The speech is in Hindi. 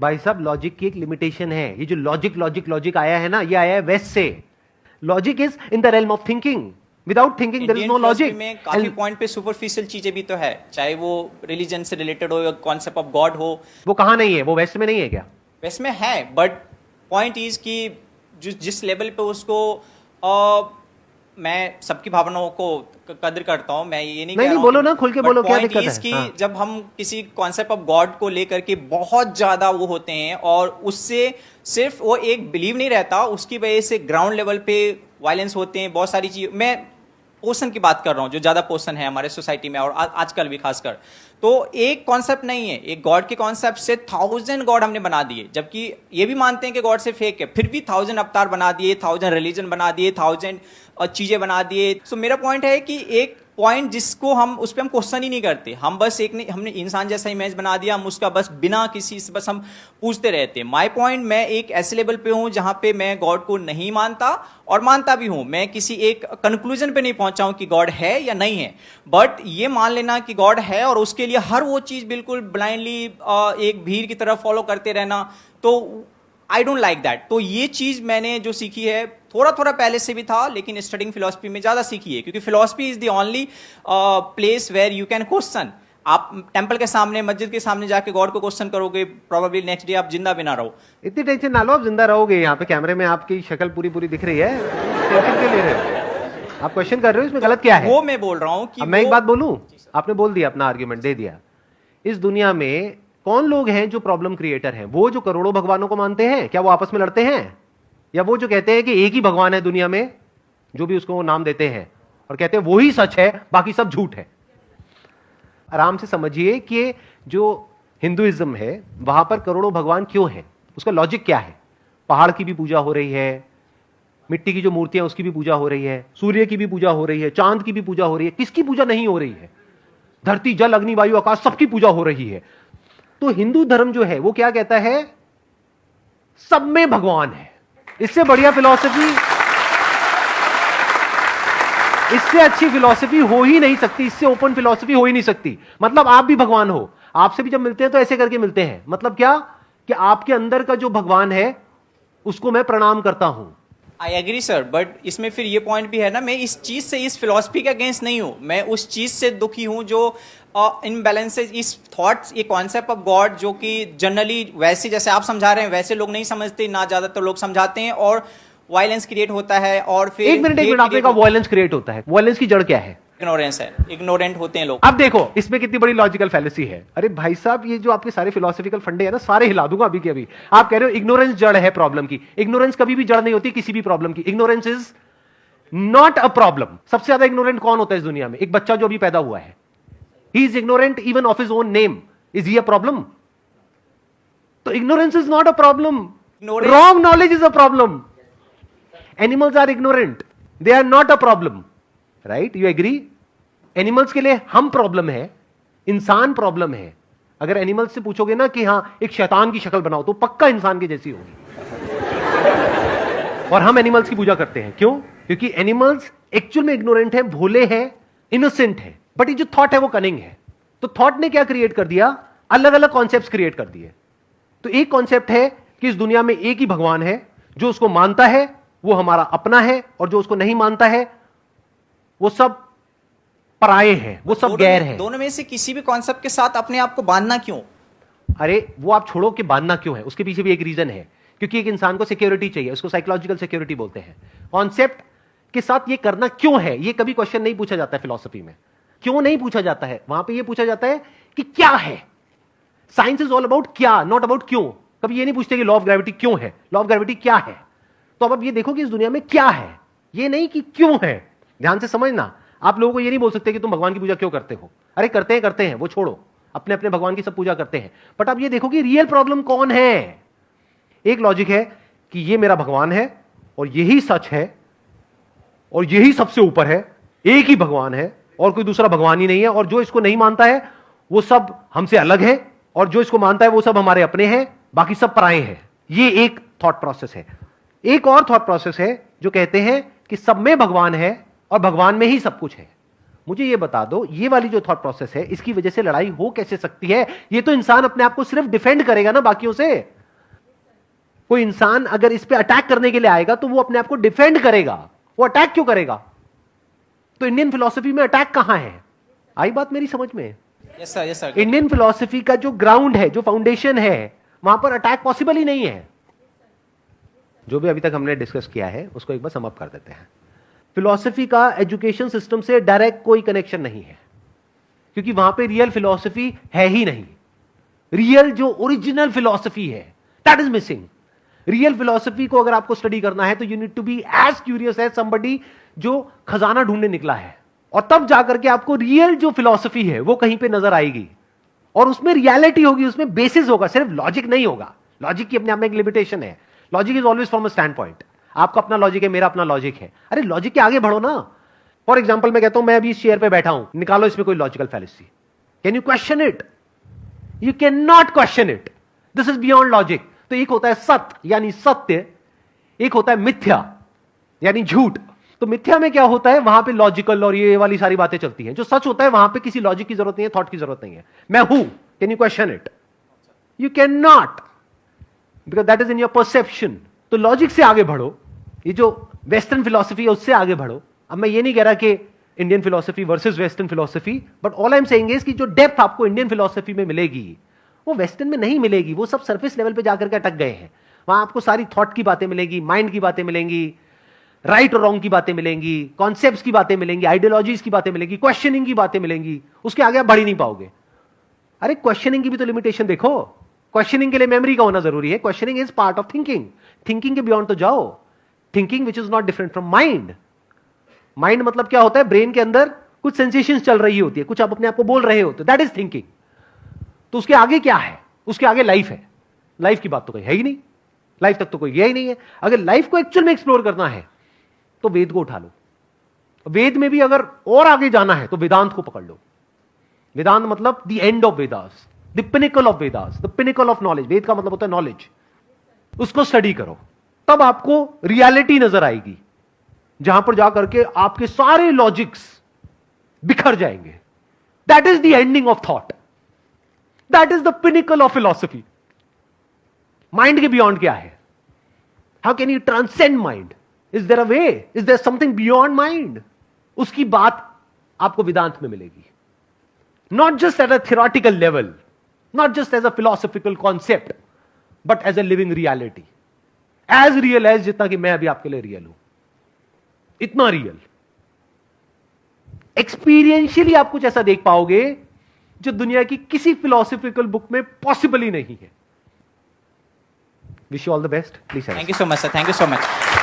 भाई साहब लॉजिक की एक लिमिटेशन है। ये जो लॉजिक आया है ना, ये आया है वेस्ट से। Logic is in the realm of thinking. Without thinking there is no logic. में काफी पॉइंट पे सुपरफिशियल चीजें भी तो है, चाहे वो रिलीजन से रिलेटेड हो या कॉन्सेप्ट ऑफ गॉड हो। वो कहां नहीं है? वो वेस्ट में नहीं है क्या? वेस्ट में है, बट पॉइंट इज कि जिस लेवल पे उसको मैं सबकी भावनाओं को कदर करता हूं, मैं ये नहीं कह रहा हूं। बोलो ना, खुल के बोलो, क्या दिक्कत है? कि जब हम किसी कॉन्सेप्ट ऑफ गॉड को लेकर के बहुत ज्यादा वो होते हैं और उससे सिर्फ वो एक बिलीव नहीं रहता, उसकी वजह से ग्राउंड लेवल पे वायलेंस होते हैं, बहुत सारी चीज। मैं पोर्शन की बात कर रहा हूं, जो ज्यादा पोर्शन है हमारे सोसाइटी में और आजकल भी खासकर। तो एक कॉन्सेप्ट नहीं है, एक गॉड के कॉन्सेप्ट से 1000 गॉड हमने बना दिए, जबकि ये भी मानते हैं कि गॉड से फेक है, फिर भी 1000 अवतार बना दिए, 1000 रिलीजन बना दिए, 1000 चीजें बना दिए। सो मेरा पॉइंट है कि एक पॉइंट जिसको हम उस पर हम क्वेश्चन ही नहीं करते, हम बस एक नहीं, हमने इंसान जैसा इमेज बना दिया, हम उसका बस बिना किसी से बस हम पूछते रहते हैं। माय पॉइंट, मैं एक ऐसे लेवल पे हूं जहां पे मैं गॉड को नहीं मानता और मानता भी हूं। मैं किसी एक कंक्लूजन पे नहीं पहुंचा हूं कि गॉड है या नहीं है, बट ये मान लेना कि गॉड है और उसके लिए हर वो चीज बिल्कुल ब्लाइंडली एक भीड़ की तरह फॉलो करते रहना, तो आई डोंट लाइक दैट। तो ये चीज मैंने जो सीखी है, थोड़ा थोड़ा पहले से भी था, लेकिन स्टडिंग फिलॉसफी में ज्यादा सीखी है, क्योंकि philosophy is the only place where you can question. आप टेंपल के सामने, मस्जिद के सामने जाके गॉड को क्वेश्चन करोगे, प्रोबेबली नेक्स्ट डे आप जिंदा भी ना रहो। इतनी टेंशन ना लो, आप जिंदा रहोगे। यहाँ पे कैमरे में आपकी शक्ल पूरी दिख रही है, टेंशन क्यों ले रहे हो? आप क्वेश्चन कर रहे हो, इसमें गलत क्या है? वो मैं बोल रहा हूं कि मैं एक बात बोलूं, आपने बोल दिया, अपना आर्ग्यूमेंट दे दिया। इस दुनिया में कौन लोग हैं जो प्रॉब्लम क्रिएटर हैं? वो जो करोड़ों भगवानों को मानते हैं, क्या वो आपस में लड़ते हैं? या वो जो कहते हैं कि एक ही भगवान है दुनिया में, जो भी उसको नाम देते हैं, और कहते हैं वो ही सच है, बाकी सब झूठ है? आराम से समझिए कि जो हिंदुइज्म है वहां पर करोड़ों भगवान क्यों है, उसका लॉजिक क्या है। पहाड़ की भी पूजा हो रही है, मिट्टी की जो मूर्तियां उसकी भी पूजा हो रही है, सूर्य की भी पूजा हो रही है, चांद की भी पूजा हो रही है। किसकी पूजा नहीं हो रही है? धरती, जल, अग्नि, वायु, आकाश, सबकी पूजा हो रही है। तो हिंदू धर्म जो है वो क्या कहता है? सब में भगवान है। इससे बढ़िया फिलॉसफी, इससे अच्छी फिलॉसफी हो ही नहीं सकती, इससे ओपन फिलॉसफी हो ही नहीं सकती। मतलब आप भी भगवान हो, आपसे भी जब मिलते हैं तो ऐसे करके मिलते हैं। मतलब क्या कि आपके अंदर का जो भगवान है उसको मैं प्रणाम करता हूं। आई एग्री सर, बट इसमें फिर ये पॉइंट भी है ना, मैं इस चीज से, इस फिलॉसफी के अगेंस्ट नहीं हूं, मैं उस चीज से दुखी हूं जो इनबैलेंसेज, इस थॉट्स, ये कॉन्सेप्ट ऑफ गॉड जो कि जनरली वैसे जैसे आप समझा रहे हैं वैसे लोग नहीं समझते, ना ज्यादातर लोग समझाते हैं, और वायलेंस क्रिएट होता है। और फिर एक मिनट आपने कहा वायलेंस क्रिएट होता है, वायलेंस की जड़ क्या है? इग्नोरेंस है, इग्नोरेंट होते हैं लोग। अब देखो इसमें कितनी बड़ी लॉजिकल फैलेसी है। अरे भाई साहब, ये जो आपके सारे फिलोसॉफिकल फंडे हैं ना, सारे हिला दूंगा अभी के अभी। आप कह रहे हो इग्नोरेंस जड़ है प्रॉब्लम की। इग्नोरेंस कभी भी जड़ नहीं होती किसी भी प्रॉब्लम की। Ignorance is not a problem. सबसे ज्यादा इग्नोरेंट कौन होता है इस दुनिया में? एक बच्चा जो अभी पैदा हुआ है, he is ignorant even of his own name. Is he a problem? तो ignorance is not a problem, wrong knowledge is a problem. Animals are ignorant, they are not a problem, right? You agree? Animals के लिए हम प्रॉब्लम है, इंसान प्रॉब्लम है। अगर एनिमल्स से पूछोगे ना कि हां एक शैतान की शक्ल बनाओ, तो पक्का इंसान की जैसी होगी। और हम एनिमल्स की पूजा करते हैं, क्यों? क्योंकि एनिमल्स एक्चुअल में इग्नोरेंट है, भोले हैं, इनोसेंट है। बट ये जो थॉट है वो कनिंग है। तो थॉट ने क्या क्रिएट कर दिया? अलग अलग कॉन्सेप्ट्स क्रिएट कर दिए। तो एक कॉन्सेप्ट है कि इस दुनिया में एक ही भगवान है, जो उसको मानता है वो हमारा अपना है, और जो उसको नहीं मानता है वो सब पराये हैं, वो सब गैर हैं। दोनों में से किसी भी कॉन्सेप्ट के साथ अपने आप को बांधना क्यों? अरे वो आप छोड़ो कि बांधना क्यों है, उसके पीछे भी एक रीजन है। क्योंकि एक इंसान को सिक्योरिटी चाहिए, उसको साइकोलॉजिकल सिक्योरिटी बोलते हैं। कॉन्सेप्ट के साथ ये करना क्यों है, ये कभी क्वेश्चन नहीं पूछा जाता है फिलॉसफी में। क्यों नहीं पूछा जाता है? वहां पे ये पूछा जाता है कि क्या है। साइंस इज ऑल अबाउट क्या, नॉट अबाउट क्यों। कभी ये नहीं पूछते कि लॉ ऑफ ग्रेविटी क्यों है, लॉ ऑफ ग्रेविटी क्या है। तो अब ये देखो कि इस दुनिया में क्या है, ये नहीं कि क्यों है। ध्यान से समझना, आप लोगों को ये नहीं बोल सकते कि तुम भगवान की पूजा क्यों करते हो। अरे करते हैं, वो छोड़ो, अपने अपने भगवान की सब पूजा करते हैं। बट अब ये देखो कि रियल प्रॉब्लम कौन है। एक लॉजिक है कि ये मेरा भगवान है और यही सच है और यही सबसे ऊपर है, एक ही भगवान है और कोई दूसरा भगवान ही नहीं है, और जो इसको नहीं मानता है वो सब हमसे अलग है, और जो इसको मानता है वो सब हमारे अपने हैं, बाकी सब पराये हैं। ये एक थॉट प्रोसेस है। एक और थॉट प्रोसेस है जो कहते हैं कि सब में भगवान है और भगवान में ही सब कुछ है। मुझे ये बता दो, ये वाली जो थॉट प्रोसेस है, इसकी वजह से लड़ाई हो कैसे सकती है? ये तो इंसान अपने आप को सिर्फ डिफेंड करेगा ना बाकियों से। कोई इंसान अगर इस पे अटैक करने के लिए आएगा तो वो अपने आप को डिफेंड करेगा, वो अटैक क्यों करेगा? तो इंडियन फिलॉसफी में अटैक कहां है? आई बात मेरी समझ में? Yes sir, yes sir. Indian philosophy का जो ग्राउंड है, जो फाउंडेशन है, वहां पर अटैक पॉसिबल ही नहीं है। जो भी अभी तक हमने डिस्कस किया है उसको एक बार सम अप कर देते हैं। फिलॉसफी का एजुकेशन सिस्टम से डायरेक्ट कोई कनेक्शन नहीं है, क्योंकि वहां पे रियल फिलॉसफी है ही नहीं। रियल जो ओरिजिनल फिलॉसफी है, that is missing. Real philosophy को अगर आपको स्टडी करना है तो you need to be as curious as somebody जो खजाना ढूंढने निकला है, और तब जाकर के आपको रियल जो फिलॉसफी है वो कहीं पे नजर आएगी, और उसमें रियलिटी होगी, उसमें बेसिस होगा, सिर्फ लॉजिक नहीं होगा। लॉजिक की अपने आप में एक लिमिटेशन है। Logic is always from a stand point. आपका अपना लॉजिक है, मेरा अपना लॉजिक है। अरे लॉजिक के आगे बढ़ो ना। फॉर एग्जाम्पल मैं कहता हूं मैं अभी इस चेयर पे बैठा हूं, निकालो इसमें कोई logical fallacy. Can you question it? You can not question it. This is beyond logic. तो एक होता है सत्य यानी सत्य, एक होता है मिथ्या यानी झूठ। तो मिथ्या में क्या होता है, वहां पे लॉजिकल और ये वाली सारी बातें चलती हैं। जो सच होता है वहां पे किसी लॉजिक की जरूरत नहीं है, थॉट की जरूरत नहीं है। मैं हूं, can you question it? You can not, because that is in your perception. तो लॉजिक से आगे बढ़ो, ये जो वेस्टर्न फिलॉसफी है उससे आगे बढ़ो। अब मैं ये नहीं कह रहा कि Indian philosophy versus western philosophy, but all I am saying is कि जो डेप्थ आपको इंडियन फिलॉसफी में मिलेगी वो वेस्टर्न में नहीं मिलेगी। वो सब सरफेस लेवल पे जाकर के अटक गए हैं। वहां आपको सारी थॉट की बातें मिलेंगी, माइंड की बातें मिलेंगी, राइट और रॉन्ग की बातें मिलेंगी, कॉन्सेप्ट्स की बातें मिलेंगी, आइडियोलॉजीज की बातें मिलेंगी, क्वेश्चनिंग की बातें मिलेंगी। उसके आगे आप बढ़ ही नहीं पाओगे। अरे क्वेश्चनिंग की भी तो लिमिटेशन देखो। क्वेश्चनिंग के लिए मेमोरी का होना जरूरी है। Questioning is part of thinking. Thinking के बियॉन्ड तो जाओ। Thinking which is not different from mind. Mind मतलब क्या होता है? ब्रेन के अंदर कुछ सेंसेशंस चल रही होती है, कुछ आप अपने आप को बोल रहे होते, दैट इज थिंकिंग। तो उसके आगे क्या है? उसके आगे लाइफ है। लाइफ की बात तो कोई है ही नहीं, लाइफ तक तो कोई गया ही नहीं है। अगर लाइफ को एक्चुअल में एक्सप्लोर करना है तो वेद को उठा लो। वेद में भी अगर और आगे जाना है तो वेदांत को पकड़ लो। वेदांत मतलब the end of Vedas, the pinnacle of Vedas, the pinnacle of knowledge. Veda का मतलब होता है नॉलेज। उसको स्टडी करो, तब आपको रियलिटी नजर आएगी, जहां पर जाकर के आपके सारे लॉजिक्स बिखर जाएंगे। That is the ending of thought, that is the pinnacle of philosophy. Mind के बियॉन्ड क्या है? How can you transcend mind? Is there a way? Is there something beyond mind? उसकी बात आपको वेदांत में मिलेगी। Not just at a theoretical level, not just as a philosophical concept, but as a living reality. As real as जितना कि मैं अभी आपके लिए रियल हूं, इतना रियल। एक्सपीरियंशियली आप कुछ ऐसा देख पाओगे जो दुनिया की किसी फिलोसॉफिकल बुक में पॉसिबल ही नहीं है। Wish you all the best. Please. Thank you so much sir, thank you so much.